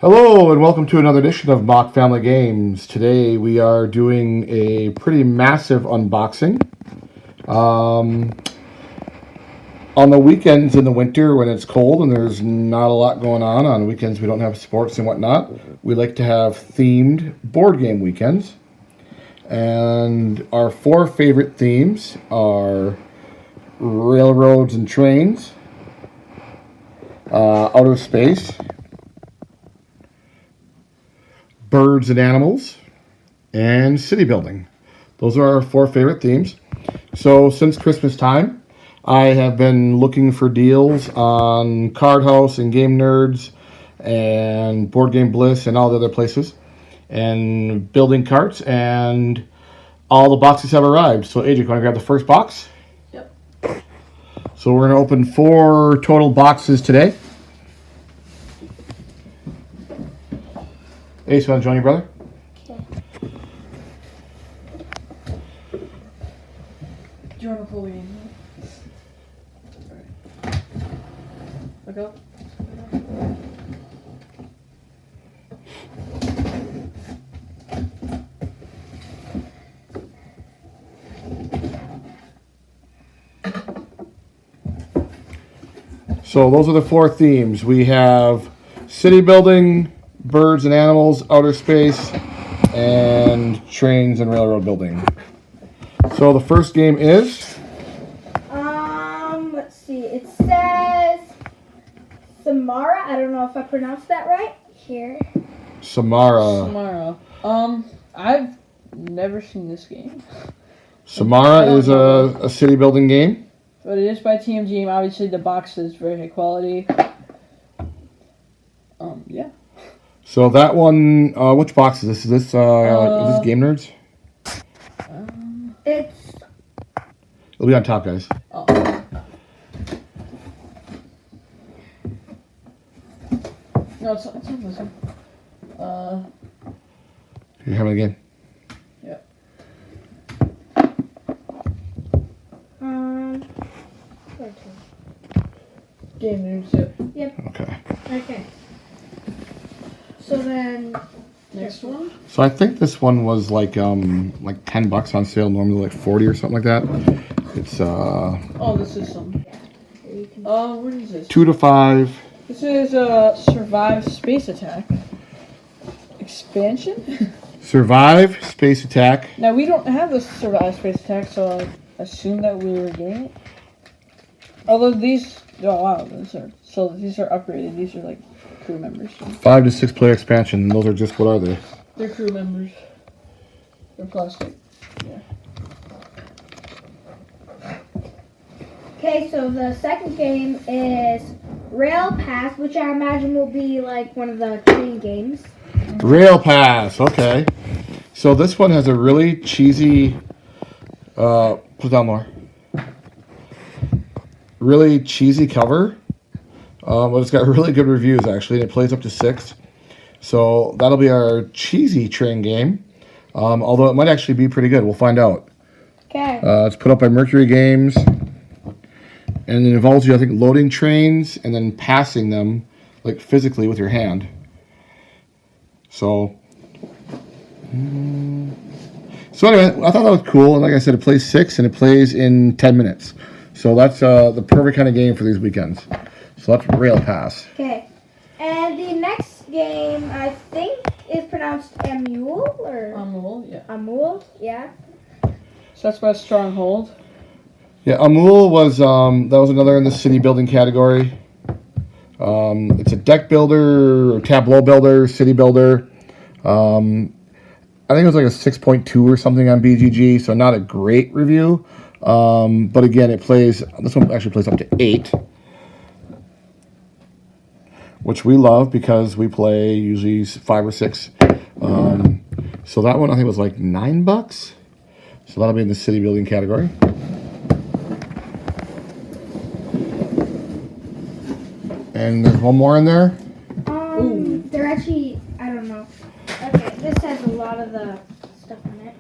Hello and welcome to another edition of Mock Family Games. Today we are doing a pretty massive unboxing. On the weekends in the winter when it's cold and there's not a lot going on weekends we don't have sports and whatnot, we like to have themed board game weekends. And our four favorite themes are railroads and trains, outer space, birds and animals, and city building. Those are our four favorite themes. So since Christmas time, I have been looking for deals on Cardhaus and Game Nerds and Board Game Bliss and all the other places, and building carts, and all the boxes have arrived. So AJ, you want to grab the first box? Yep. So we're going to open 4 total boxes today. Ace, you want to join your brother? Okay. Do you want to pull the game? Alright. Look up. So those are the 4 themes. We have city building, birds and animals, outer space, and trains and railroad building. So the first game is? Let's see. It says Samara. I don't know if I pronounced that right. Here. Samara. I've never seen this game. Samara is a city building game. But it is by TMG. Obviously, the box is very high quality. Yeah. So that one, which box is this? Is this Game Nerds? It'll be on top, guys. Oh. No, it's not this one. You're having a game. Yeah. Game Nerds, yep. Okay. Okay. So then Next one? So I think this one was like $10 on sale, normally like 40 or something like that. It's Oh, this is some. What is this? 2 to 5. This is Survive Space Attack expansion. Survive Space Attack. Now we don't have the Survive Space Attack, so I assume that we were getting it. Although these, oh wow, these are upgraded. These are like crew members. 5 to 6 player expansion. Those are just, what are they? They're crew members. They're plastic. Yeah. Okay, so the second game is Rail Pass, which I imagine will be like one of the train games. Rail Pass. Okay. So this one has a really cheesy. Put it down more. Really cheesy cover. But it's got really good reviews actually, and it plays up to 6. So that'll be our cheesy train game. Although it might actually be pretty good. We'll find out. Okay. It's put up by Mercury Games. And it involves you, I think, loading trains and then passing them, like physically with your hand. So anyway, I thought that was cool. And like I said, it plays 6 and it plays in 10 minutes. So that's the perfect kind of game for these weekends. So that's Rail Pass. Okay. And the next game, I think, is pronounced Amul or Amul, yeah. Amul, yeah. So that's by Stronghold. Yeah, Amul was that was another in the city building category. It's a deck builder, or tableau builder, city builder. I think it was like a 6.2 or something on BGG, so not a great review. But again, this one actually plays up to 8, which we love because we play usually 5 or 6. So that one I think was like $9. So that'll be in the city building category. And there's one more in there. They're actually, I don't know. Okay, this has a lot of the stuff in it.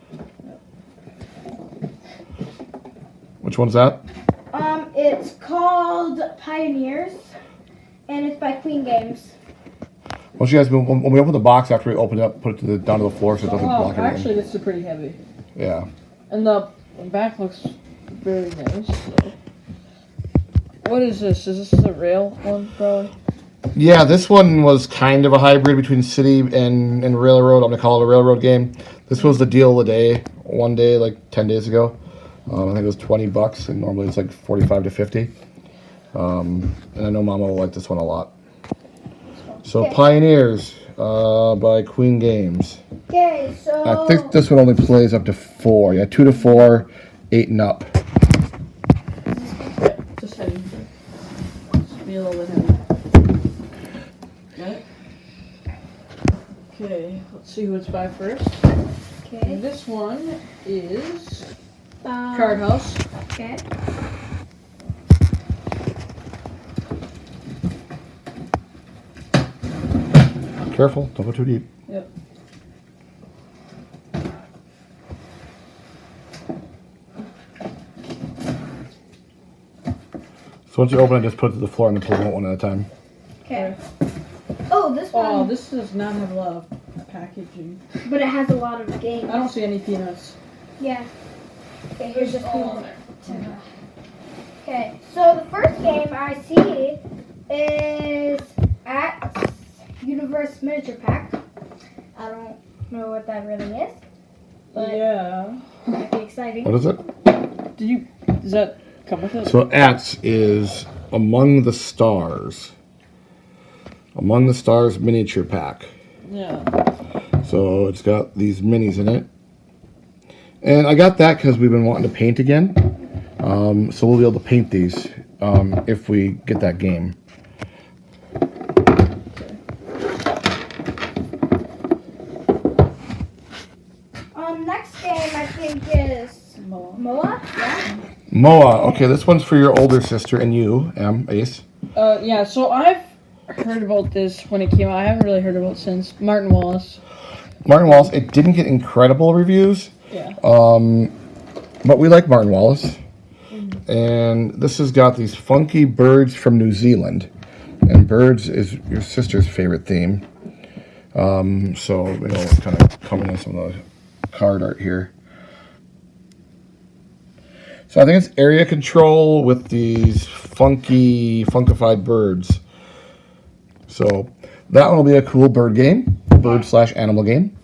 Which one's that? It's called Pioneers, and it's by Queen Games. Once you guys, when we open the box after we open it up, put it down to the floor so it doesn't block anything. Actually, this is pretty heavy. Yeah. And the back looks very nice. So. What is this? Is this the rail one, probably? Yeah, this one was kind of a hybrid between city and railroad. I'm gonna call it a railroad game. This was the deal of the day. One day, like 10 days ago, I think it was $20, and normally it's like 45 to 50. And I know Mama will like this one a lot. So Pioneers by Queen Games. Okay, so I think this one only plays up to 4. Yeah, 2 to 4, 8 and up. Yeah, just heavy. Just be a little bit heavy. Got it? Okay, let's see who it's by first. okay. And this one is Cardhaus. Okay. Careful, don't go too deep. Yep. So once you open it, just put it to the floor and then pull it out one at a time. Okay. Oh, this one. Oh, this does not have a lot of packaging. But it has a lot of games. I don't see any peanuts. Yeah. Okay, here's There's the all peanut. there. Okay, so the first game I see is at Universe Miniature Pack. I don't know what that really is, but Yeah. it might be exciting. What is it? Does that come with it? So ATS is Among the Stars. Among the Stars miniature pack. Yeah. So it's got these minis in it. And I got that because we've been wanting to paint again. So we'll be able to paint these if we get that game. Next game I think is Moa. Yeah. Moa. Okay, this one's for your older sister and you, Ace. Yeah, so I've heard about this when it came out. I haven't really heard about it since. Martin Wallace. Martin Wallace. It didn't get incredible reviews. Yeah. But we like Martin Wallace. And this has got these funky birds from New Zealand. And birds is your sister's favorite theme. So, you know, kind of coming in some of the card art here. So I think it's area control with these funkified birds. So that one will be a cool bird game. Bird/animal game.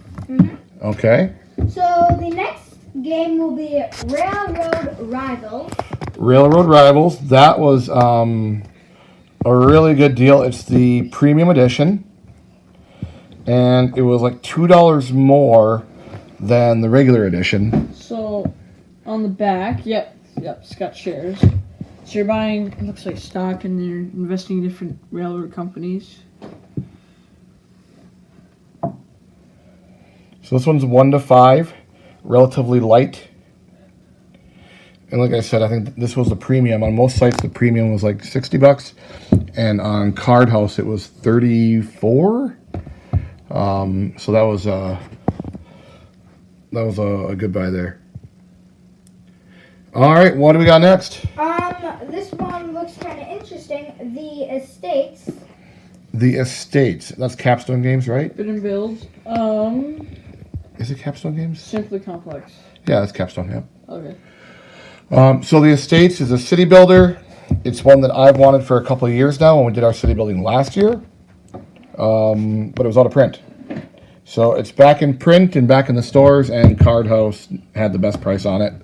Okay. So the next game will be Railroad Rivals. Railroad Rivals. That was a really good deal. It's the premium edition. And it was like $2 more than the regular edition. So on the back, yep, it's got shares. So you're buying, it looks like stock, and you're investing in different railroad companies. So this one's 1 to 5, relatively light. And like I said, I think this was the premium. On most sites, the premium was like $60, and on Cardhaus, it was $34. So that was a good buy there. All right, what do we got next? This one looks kind of interesting. The Estates. The Estates. That's Capstone Games, right? Bid and build. Is it Capstone Games? Simply Complex. Yeah, that's Capstone, yeah. Okay. So the Estates is a city builder. It's one that I've wanted for a couple of years now when we did our city building last year. But it was out of print. So it's back in print and back in the stores, and Cardhaus had the best price on it.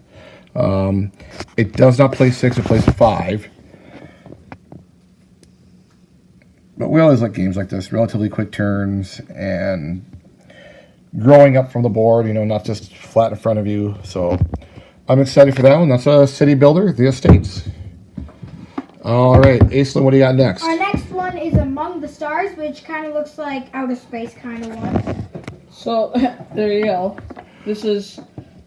It does not play 6, it plays 5. But we always like games like this, relatively quick turns and growing up from the board, you know, not just flat in front of you. So I'm excited for that one. That's a city builder, the Estates. All right, Aislinn, what do you got next? Our next one is Among the Stars, which kind of looks like outer space kind of one. So there you go. This is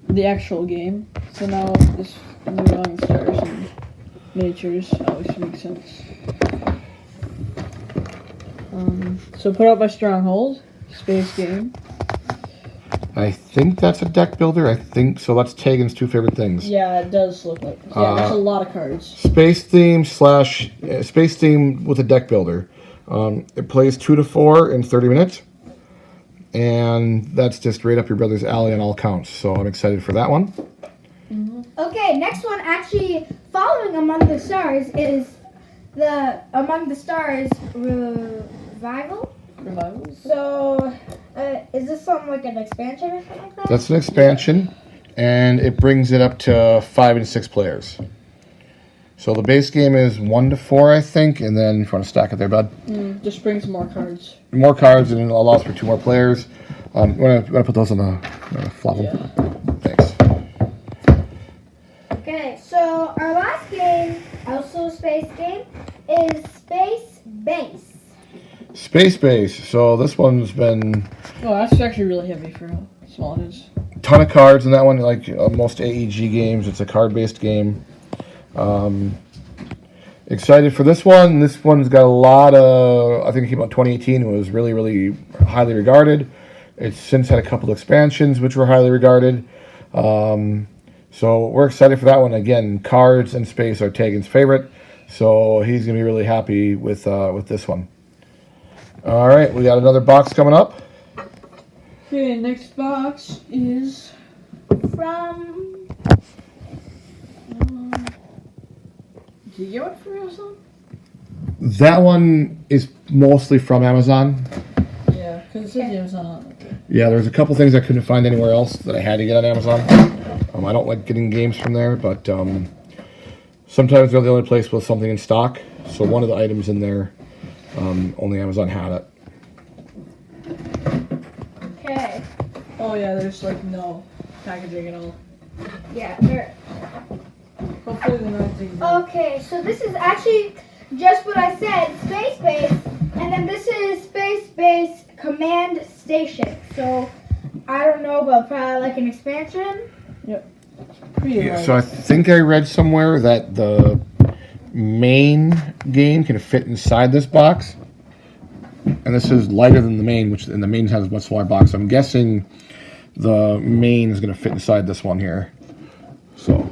the actual game. So now this Among the Stars and miniatures always makes sense. So put out by Stronghold, space game. I think that's a deck builder. I think so. That's Tegan's two favorite things. Yeah, it does look like. Yeah, there's a lot of cards. Space theme with a deck builder. It plays 2 to 4 in 30 minutes. And that's just right up your brother's alley on all counts. So I'm excited for that one. Okay, next one actually following Among the Stars is the Among the Stars revival. So, is this something like an expansion or something like that? That's an expansion, and it brings it up to 5 and 6 players. So the base game is 1 to 4, I think, and then if you want to stack it there, bud. Just bring some more cards. More cards, and it allows for 2 more players. You want to put those on the flop them? Yeah. Thanks. Okay, so our last game, also a space game, is Space Base. Space Base. So this one's been Oh, that's actually really heavy for how small it is. a ton of cards in that one. Like most AEG games, it's a card-based game. Excited for this one. This one's got a lot of, I think it came out in 2018. It was really, really highly regarded. It's since had a couple of expansions, which were highly regarded. So we're excited for that one. Again, cards and space are Tegan's favorite. So he's going to be really happy with this one. All right, we got another box coming up. Okay, next box is From did you get one from Amazon? That one is mostly from Amazon. Yeah, because it says Amazon on it. Okay. Yeah, there's a couple things I couldn't find anywhere else that I had to get on Amazon. I don't like getting games from there, but sometimes they're the only place with something in stock. So one of the items in there, only Amazon had it. okay, Oh yeah, there's like no packaging at all. yeah. There. Hopefully they're not taking Okay, so this is actually just what I said, Space Base, and then this is Space Base Command Station. So I don't know, but probably like an expansion. Pretty Yeah, large. so I think I read somewhere that the main game can fit inside this box. And this is lighter than the main, and the main has a much smaller box. I'm guessing the main is going to fit inside this one here. So,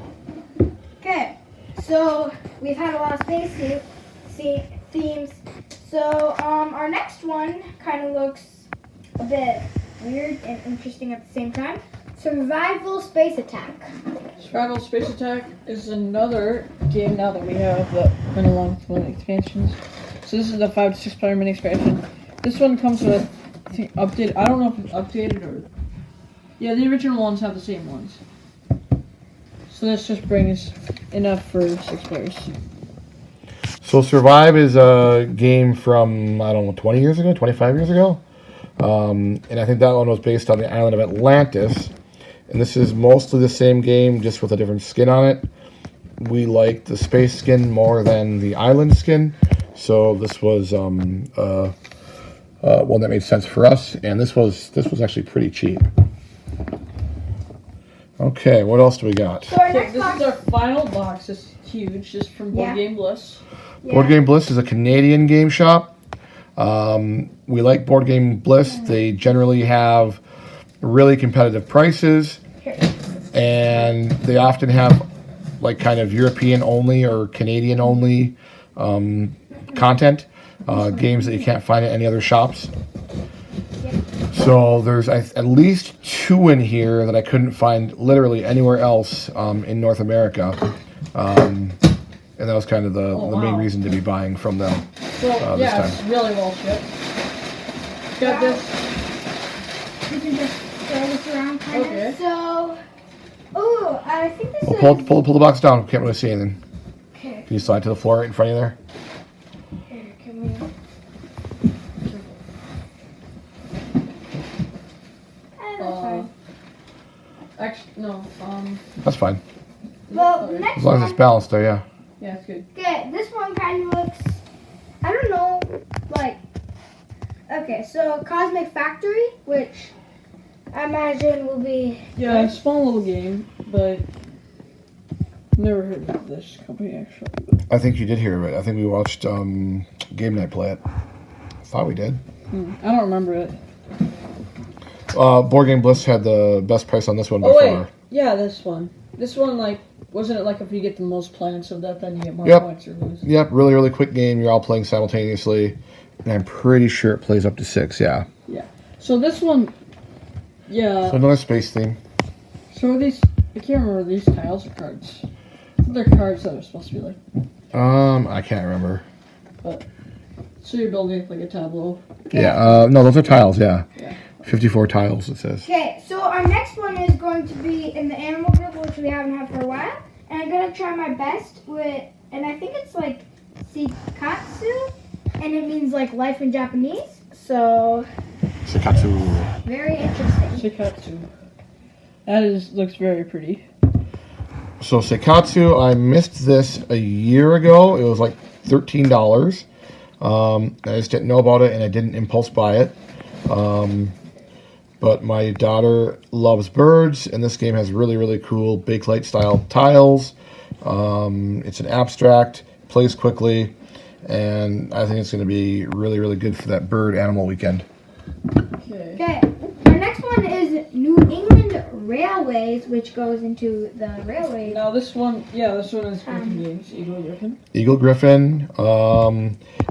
Okay, so we've had a lot of space themes. So our next one kind of looks a bit weird and interesting at the same time. Survival Space Attack. Survival Space Attack is another game now that we have that went along with one of the expansions. So this is the 5 to 6 player mini expansion. This one comes with, I think, updated. I don't know if it's updated or. Yeah, the original ones have the same ones. So this just brings enough for 6 players. So Survive is a game from, I don't know, 20 years ago, 25 years ago. And I think that one was based on the island of Atlantis. And this is mostly the same game, just with a different skin on it. We like the space skin more than the island skin. So this was one that made sense for us. And this was actually pretty cheap. Okay, what else do we got? So our Okay, next this box. is our final box. It's huge, just from Board Yeah. Game Bliss. Board Game Bliss is a Canadian game shop. We like Board Game Bliss. They generally have really competitive prices, and they often have like kind of European only or Canadian only content, games that you can't find at any other shops. So there's at least 2 in here that I couldn't find literally anywhere else in North America. And that was kind of the main wow. reason to be buying from them. So This yeah, time. it's really well shipped. Got this. You can just throw this around kind Okay. of. So, oh, I think this Well, is. pull the box down. Can't really see anything. Okay. Can you slide to the floor right in front of you there? Here, can we? That's fine. Actually, no. That's fine. Well, okay. next As long as one. it's balanced there, yeah. Yeah, it's good. Okay, this one kind of looks, I don't know, like, okay, so Cosmic Factory, which I imagine will be, Yeah, it's a small little game, but never heard of this company actually. I think you did hear of it. I think we watched Game Night play it. Thought we did. I don't remember it. Board Game Bliss had the best price on this one by Oh far. wait, yeah, this one. This one, like, wasn't it like if you get the most planets of that, then you get more Yep. points or lose? Yep, really, really quick game. You're all playing simultaneously. And I'm pretty sure it plays up to 6, yeah. Yeah. So this one, yeah. So another space theme. So are these, I can't remember, these tiles or cards? They're cards that are supposed to be like. I can't remember. But, so you're building like a tableau. Yeah, no, those are tiles, yeah. Yeah. 54 tiles, it says. Okay, so our next one is going to be in the animal group, which we haven't had for a while. And I'm going to try my best with, and I think it's like Shikatsu, and it means like life in Japanese. So, Shikatsu. very interesting. Shikatsu. Looks very pretty. So Seikatsu, I missed this a year ago. It was like $13. I just didn't know about it, and I didn't impulse buy it. But my daughter loves birds, and this game has really, really cool Bakelite style tiles. It's an abstract, plays quickly, and I think it's going to be really, really good for that bird animal weekend. Okay, our next one is New England Railways, which goes into the railways. Now this one is Griffin Games, Eagle Griffin. Eagle Griffin.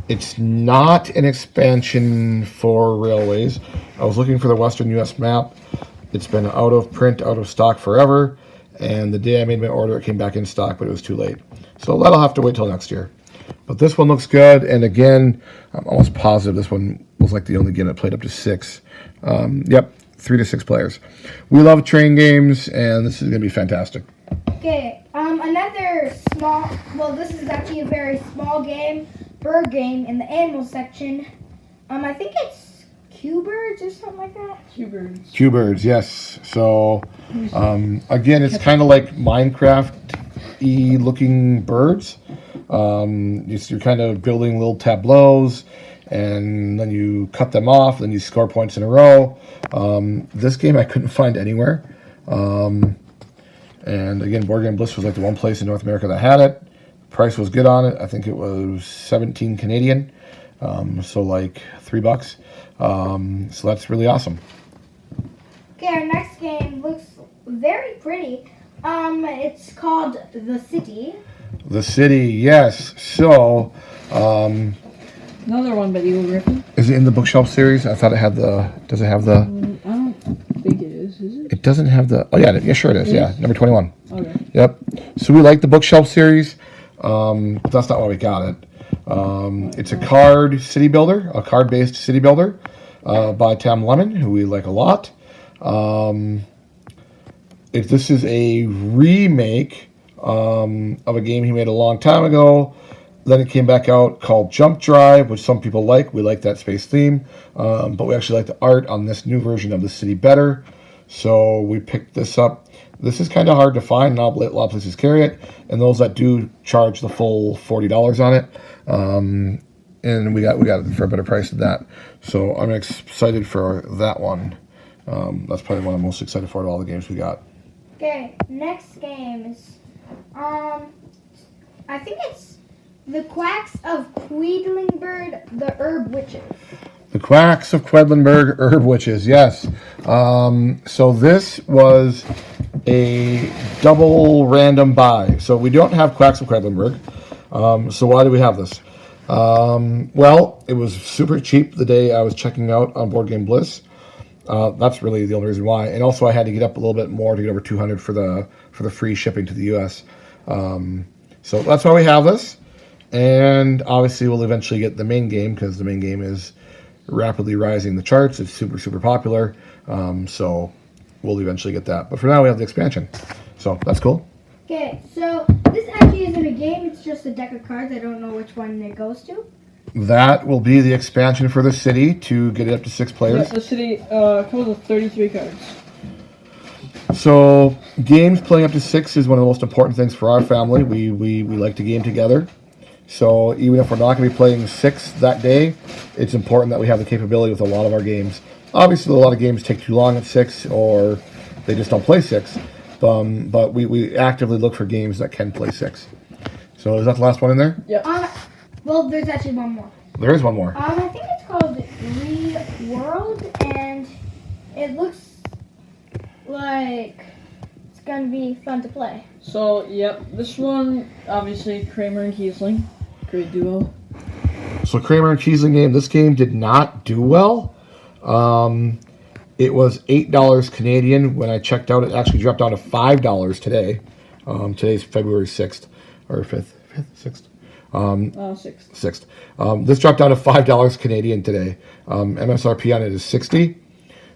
It's not an expansion for railways. I was looking for the Western U.S. map. It's been out of print, out of stock forever. And the day I made my order, it came back in stock, but it was too late. So that'll have to wait till next year. But this one looks good. And again, I'm almost positive this one was like the only game that played up to 6. Yep, 3 to 6 players. We love train games, and this is going to be fantastic. Okay, another small, well, this is actually a very small game, bird game in the animal section. I think it's Q-Birds or something like that. Q-Birds. Q-Birds, yes. So, again, it's kind of like Minecraft-y looking birds. You're kind of building little tableaus, and then you cut them off, then you score points in a row. This game I couldn't find anywhere. And again, Board Game Bliss was like the one place in North America that had it. Price was good on it. I think it was 17 Canadian. So like $3. So that's really awesome. Okay, our next game looks very pretty. It's called The City. The City, yes. So, Another one by Eagle Griffin. is it in the bookshelf series? I thought it had does it have the, I don't think it is it? it doesn't have the, oh yeah, sure it is. Yeah, number 21. Okay. Yep. So we like the bookshelf series, but that's not why we got it. It's a card city builder, a card-based city builder by Tam Lemon, who we like a lot. This is a remake of a game he made a long time ago. Then it came back out called Jump Drive, which some people like. We like that space theme, but we actually like the art on this new version of the city better. So we picked this up. This is kind of hard to find. Not a lot of places carry it, and those that do charge the full $40 on it. And we got it for a better price than that. So I'm excited for that one. That's probably one I'm most excited for out of all the games we got. Okay, next game is, I think it's The Quacks of Quedlinburg, the Herb Witches. The Quacks of Quedlinburg Herb Witches, yes. So this was a double random buy. So we don't have Quacks of Quedlinburg. So why do we have this? Well, it was super cheap the day I was checking out on Board Game Bliss. That's really the only reason why. And also I had to get up a little bit more to get over $200 for the free shipping to the U.S. So that's why we have this. And obviously we'll eventually get the main game, because the main game is rapidly rising the charts. It's super, super popular. So we'll eventually get that. But for now we have the expansion. So that's cool. Okay, so this actually isn't a game, it's just a deck of cards. I don't know which one it goes to. That will be the expansion for the city to get it up to 6 players. Yeah, the city comes with 33 cards. So games playing up to 6 is one of the most important things for our family. We like to game together. So even if we're not going to be playing 6 that day, it's important that we have the capability with a lot of our games. Obviously, a lot of games take too long at 6, or they just don't play 6. But we actively look for games that can play 6. So is that the last one in there? Yeah. Well, there's actually one more. There is one more. I think it's called Reworld, and it looks like it's going to be fun to play. So, yep, this one, obviously, Kramer and Kiesling. Great duo. So Kramer and Kiesling game. This game did not do well. It was $8 Canadian when I checked out. It actually dropped down to $5 today. Today's February 6th or 5th, 6th. 6th. This dropped down to $5 Canadian today. MSRP on it is $60.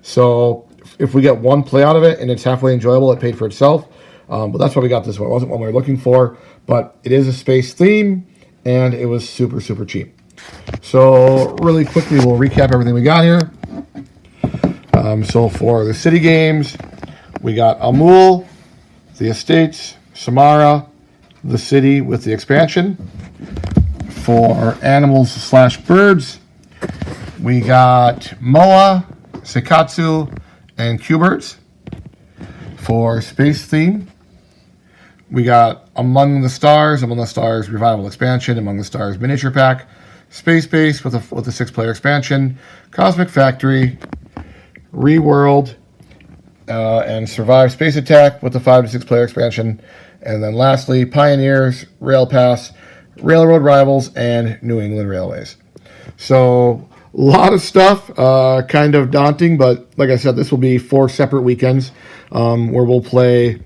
So if we get one play out of it and it's halfway enjoyable, it paid for itself. But that's why we got this one. It wasn't what we were looking for, but it is a space theme, and it was super, super cheap. So really quickly, we'll recap everything we got here. So for the city games, we got Amul, the Estates, Samara, the city with the expansion. For animals / birds, we got Moa, Seikatsu, and Q-Birds. For space theme, we got Among the Stars Revival Expansion, Among the Stars Miniature Pack, Space Base with a 6-player expansion, Cosmic Factory, Reworld, and Survive Space Attack with a 5 to 6-player expansion, and then lastly, Pioneers, Rail Pass, Railroad Rivals, and New England Railways. So a lot of stuff, kind of daunting, but like I said, this will be 4 separate weekends where we'll play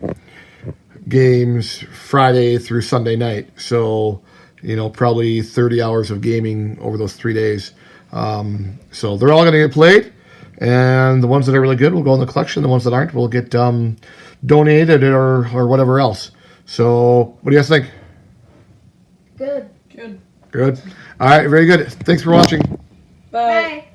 games Friday through Sunday night. So, probably 30 hours of gaming over those 3 days. So they're all going to get played, and the ones that are really good will go in the collection. The ones that aren't will get donated or whatever else. So what do you guys think? Good. Good. Good. All right, very good. Thanks for watching. Bye. Bye.